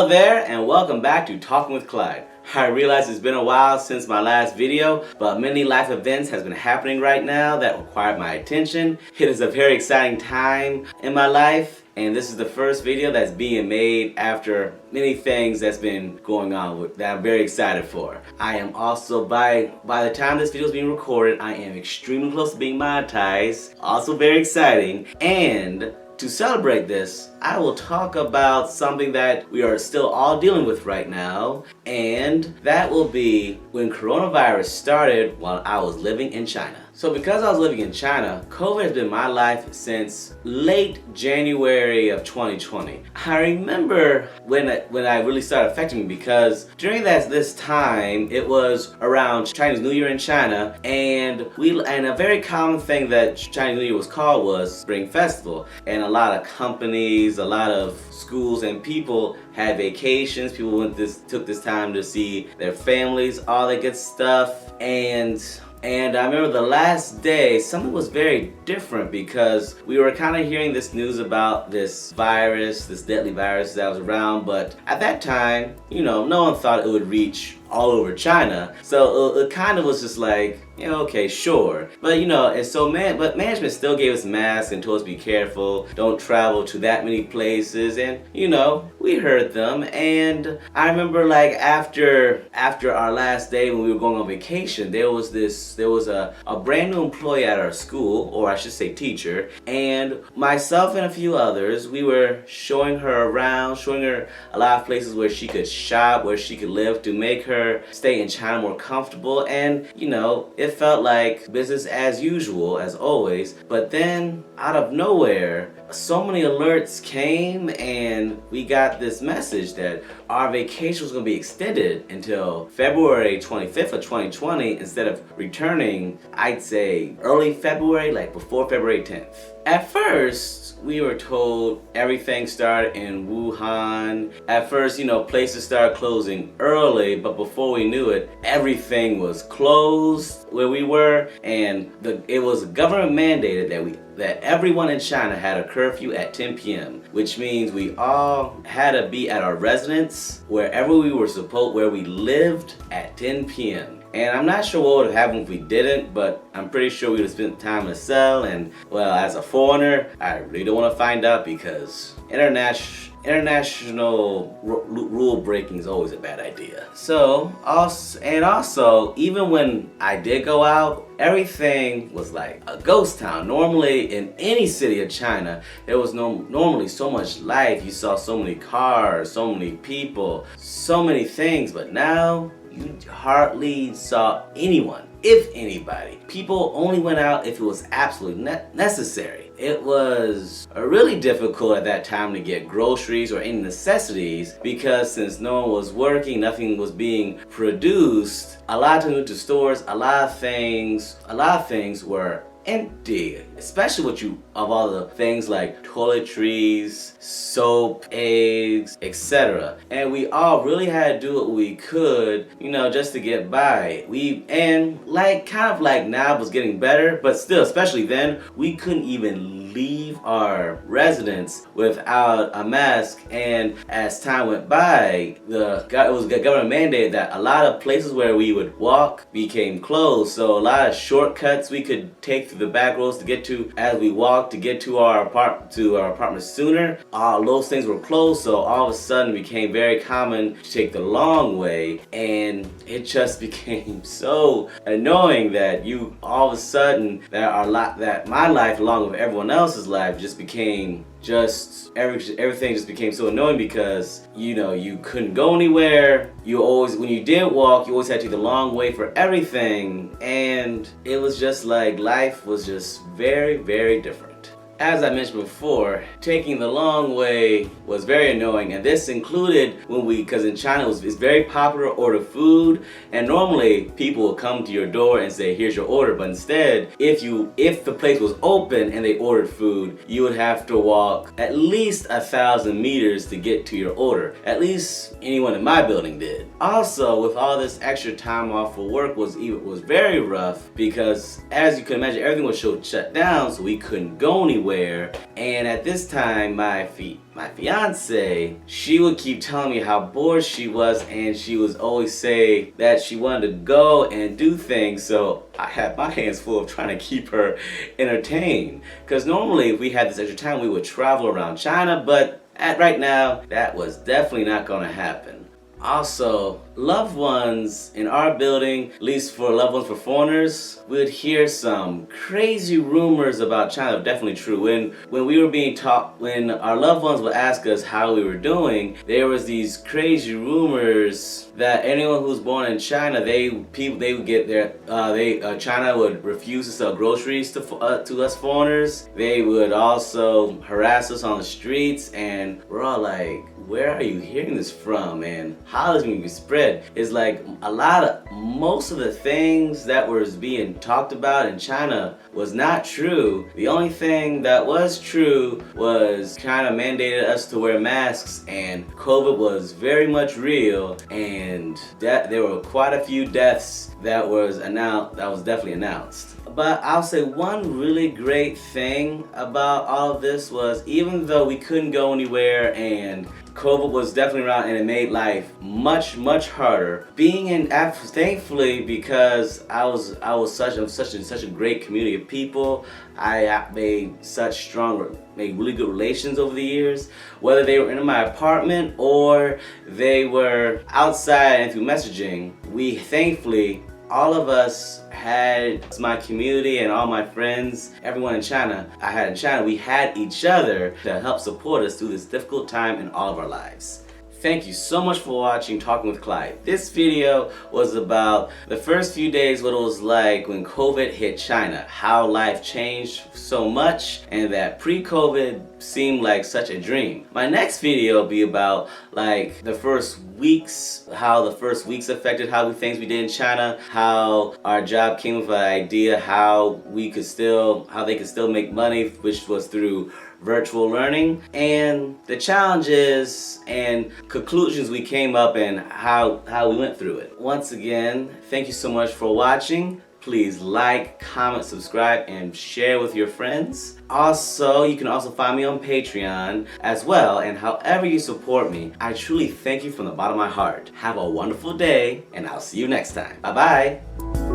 Hello there and welcome back to Talking with Clyde. I realize it's been a while since my last video, but many life events has been happening right now that required my attention. It is a very exciting time in my life, and this is the first video that's being made after many things that's been going on that I'm very excited for. I am also, by the time this video is being recorded, I am extremely close to being monetized. Also very exciting. And to celebrate this, I will talk about something that we are still all dealing with right now, and that will be when coronavirus started while I was living in China. So because I was living in China, COVID has been in my life since late January of 2020. I remember when it really started affecting me because during this time, it was around Chinese New Year in China, and a very common thing that Chinese New Year was called was Spring Festival. And a lot of companies, a lot of schools and people had vacations. People took this time to see their families, all that good stuff. And I remember the last day, something was very different because we were kind of hearing this news about this virus, this deadly virus that was around, but at that time, no one thought it would reach all over China. So it kind of was just like, okay, sure. But but management still gave us masks and told us to be careful, don't travel to that many places, and we heard them. And I remember like after our last day when we were going on vacation, there was a brand new employee at our school, or I should say teacher, and myself and a few others, we were showing her around, showing her a lot of places where she could shop, where she could live, to make her stay in China more comfortable. And it felt like business as usual, as always. But then out of nowhere, so many alerts came, and we got this message that our vacation was going to be extended until February 25th of 2020 instead of returning, I'd say early February, like before February 10th. At first, we were told everything started in Wuhan. At first, places started closing early, but before we knew it, everything was closed where we were, and it was government mandated that everyone in China had a curfew at 10 p.m., which means we all had to be at our residence where we lived at 10 p.m. And I'm not sure what would have happened if we didn't, but I'm pretty sure we would have spent time in a cell. And well, as a foreigner, I really don't want to find out because international rule breaking is always a bad idea. So also, even when I did go out, everything was like a ghost town. Normally in any city of China, there was normally so much life. You saw so many cars, so many people, so many things, but now you hardly saw anyone, if anybody. People only went out if it was absolutely necessary. It was really difficult at that time to get groceries or any necessities because since no one was working, nothing was being produced. A lot of times went to stores, a lot of things were empty, especially of all the things like toiletries, soap, eggs, etc. And we all really had to do what we could, just to get by. Kind of like now it was getting better, but still, especially then, we couldn't even leave our residence without a mask. And as time went by, it was government mandated that a lot of places where we would walk became closed. So a lot of shortcuts we could take through the back roads to get to as we walked to get to our apartment sooner. All those things were closed, so all of a sudden it became very common to take the long way, and it just became so annoying that all of a sudden that my life along with everyone else's life just became everything just became so annoying because you couldn't go anywhere. When you did walk, you always had to take the long way for everything, and it was just like life was just very, very different. As I mentioned before, taking the long way was very annoying, and this included because in China it's very popular to order food, and normally people will come to your door and say, here's your order, but instead, if the place was open and they ordered food, you would have to walk at least 1,000 meters to get to your order. At least anyone in my building did. Also, with all this extra time off for work was very rough because, as you can imagine, everything was shut down, so we couldn't go anywhere. anywhere. And at this time, my fiance, she would keep telling me how bored she was, and she was always say that she wanted to go and do things. So I had my hands full of trying to keep her entertained. Because normally if we had this extra time, we would travel around China, but right now, that was definitely not gonna happen. Also, loved ones in our building, at least for loved ones for foreigners, we would hear some crazy rumors about China. Definitely true. When we were being taught, when our loved ones would ask us how we were doing, there was these crazy rumors that anyone who was born in China, they would get their China would refuse to sell groceries to us foreigners. They would also harass us on the streets, and we're all like, where are you hearing this from, and how is it going to be spread? It's like most of the things that was being talked about in China was not true. The only thing that was true was China mandated us to wear masks, and COVID was very much real, and there were quite a few deaths that was definitely announced. But I'll say one really great thing about all of this was, even though we couldn't go anywhere and COVID was definitely around and it made life much harder, thankfully, because I was such a great community of people. I made really good relations over the years, whether they were in my apartment or they were outside and through messaging. We thankfully, all of us had my community and all my friends, everyone in China, we had each other to help support us through this difficult time in all of our lives. Thank you so much for watching Talking with Clyde. This video was about the first few days, what it was like when COVID hit China, how life changed so much, and that pre-COVID seemed like such a dream. My next video will be about like the first weeks, how the first weeks affected things we did in China, how our job came with an idea how they could still make money, which was through virtual learning, and the challenges and conclusions we came up and how we went through it. Once again, thank you so much for watching. Please like, comment, subscribe, and share with your friends. Also, you can also find me on Patreon as well, and however you support me, I truly thank you from the bottom of my heart. Have a wonderful day, and I'll see you next time. Bye-bye.